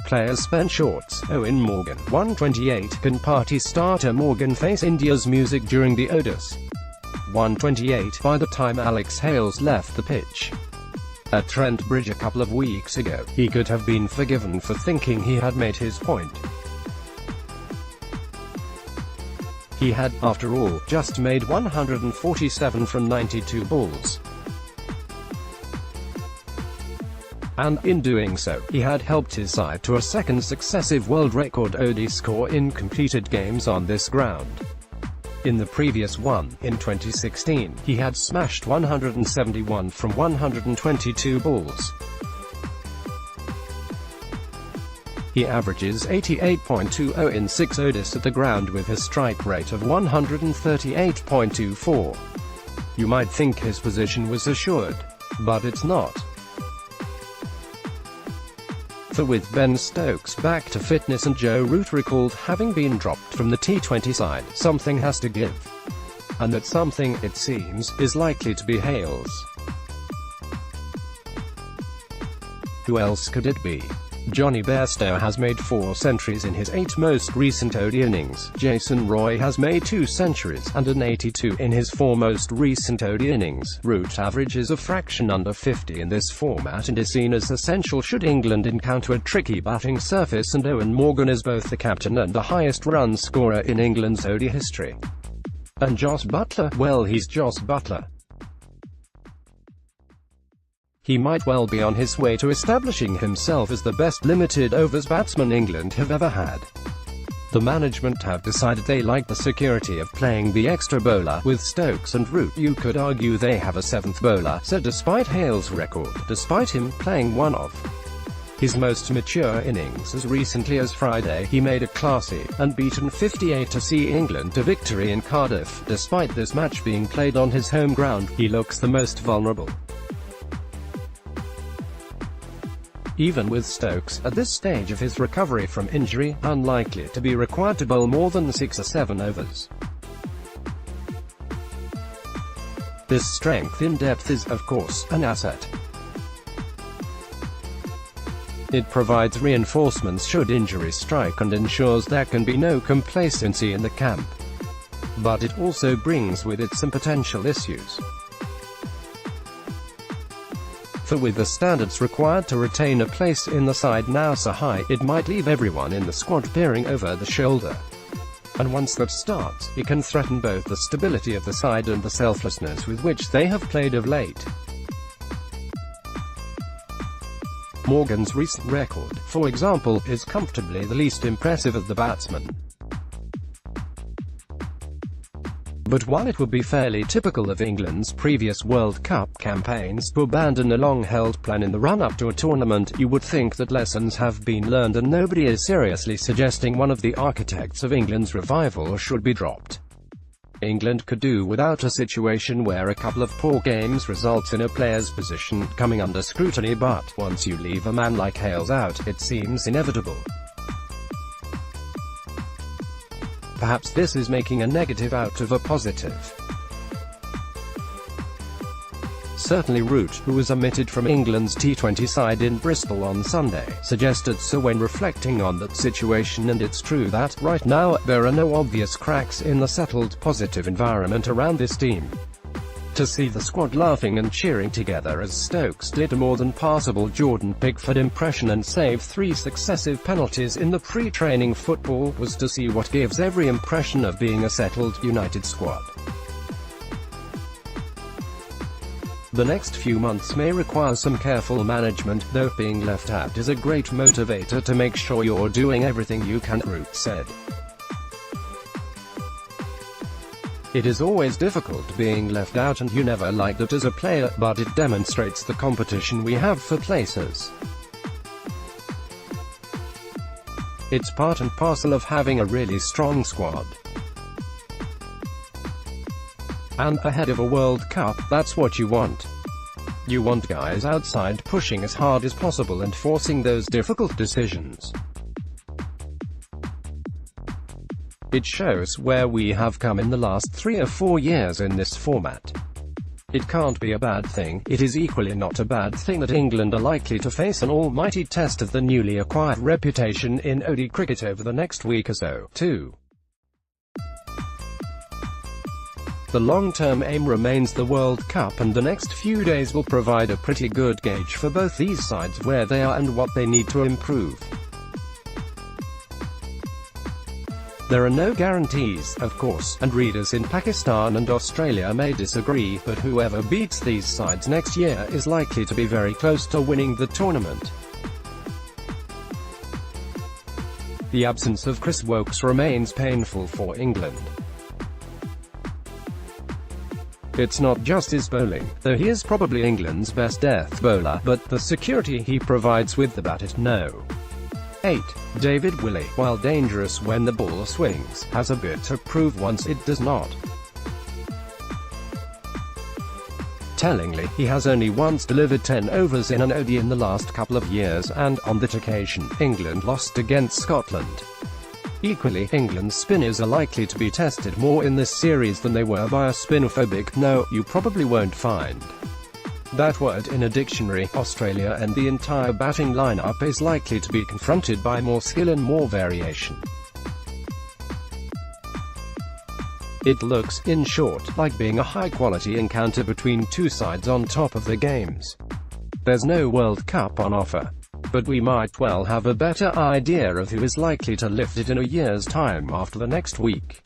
players spent shorts. Owen Morgan, 128, can party starter Morgan face India's music during the ODIs. 128, by the time Alex Hales left the pitch at Trent Bridge a couple of weeks ago, he could have been forgiven for thinking he had made his point. He had, after all, just made 147 from 92 balls. And, in doing so, he had helped his side to a second successive world record ODI score in completed games on this ground. In the previous one, in 2016, he had smashed 171 from 122 balls. He averages 88.20 in 6 ODIs at the ground with a strike rate of 138.24. You might think his position was assured. But it's not. For with Ben Stokes back to fitness and Joe Root recalled having been dropped from the T20 side, something has to give. And that something, it seems, is likely to be Hales. Who else could it be? Johnny Bairstow has made 4 centuries in his 8 most recent ODI innings, Jason Roy has made 2 centuries, and an 82 in his 4 most recent ODI innings. Root averages a fraction under 50 in this format and is seen as essential should England encounter a tricky batting surface, and Owen Morgan is both the captain and the highest run scorer in England's ODI history. And Jos Buttler, well, he's Jos Buttler. He might well be on his way to establishing himself as the best limited overs batsman England have ever had. The management have decided they like the security of playing the extra bowler. With Stokes and Root, you could argue they have a 7th bowler, so despite Hales' record, despite him playing one of his most mature innings as recently as Friday, he made a classy, unbeaten 58 to see England to victory in Cardiff. Despite this match being played on his home ground, he looks the most vulnerable. Even with Stokes, at this stage of his recovery from injury, unlikely to be required to bowl more than 6 or 7 overs. This strength in depth is, of course, an asset. It provides reinforcements should injury strike and ensures there can be no complacency in the camp. But it also brings with it some potential issues. For with the standards required to retain a place in the side now so high, it might leave everyone in the squad peering over the shoulder. And once that starts, it can threaten both the stability of the side and the selflessness with which they have played of late. Morgan's recent record, for example, is comfortably the least impressive of the batsmen. But while it would be fairly typical of England's previous World Cup campaigns to abandon a long-held plan in the run-up to a tournament, you would think that lessons have been learned and nobody is seriously suggesting one of the architects of England's revival should be dropped. England could do without a situation where a couple of poor games results in a player's position coming under scrutiny, but once you leave a man like Hales out, it seems inevitable. Perhaps this is making a negative out of a positive. Certainly Root, who was omitted from England's T20 side in Bristol on Sunday, suggested so when reflecting on that situation, and it's true that, right now, there are no obvious cracks in the settled, positive environment around this team. To see the squad laughing and cheering together as Stokes did a more than passable Jordan Pickford impression and save 3 successive penalties in the pre-training football was to see what gives every impression of being a settled, united squad. The next few months may require some careful management, though being left out is a great motivator to make sure you're doing everything you can, Root said. It is always difficult being left out and you never liked it as a player, but it demonstrates the competition we have for places. It's part and parcel of having a really strong squad. And ahead of a World Cup, that's what you want. You want guys outside pushing as hard as possible and forcing those difficult decisions. It shows where we have come in the last 3 or 4 years in this format. It can't be a bad thing. It is equally not a bad thing that England are likely to face an almighty test of the newly acquired reputation in ODI cricket over the next week or so, too. The long-term aim remains the World Cup, and the next few days will provide a pretty good gauge for both these sides where they are and what they need to improve. There are no guarantees, of course, and readers in Pakistan and Australia may disagree, but whoever beats these sides next year is likely to be very close to winning the tournament. The absence of Chris Woakes remains painful for England. It's not just his bowling, though he is probably England's best death bowler, but the security he provides with the bat is no. 8. David Willey, while dangerous when the ball swings, has a bit to prove once it does not. Tellingly, he has only once delivered 10 overs in an ODI in the last couple of years, and, on that occasion, England lost against Scotland. Equally, England's spinners are likely to be tested more in this series than they were by a spinophobic, no, you probably won't find that word in a dictionary. Australia and the entire batting lineup is likely to be confronted by more skill and more variation. It looks, in short, like being a high-quality encounter between two sides on top of their games. There's no World Cup on offer, but we might well have a better idea of who is likely to lift it in a year's time after the next week.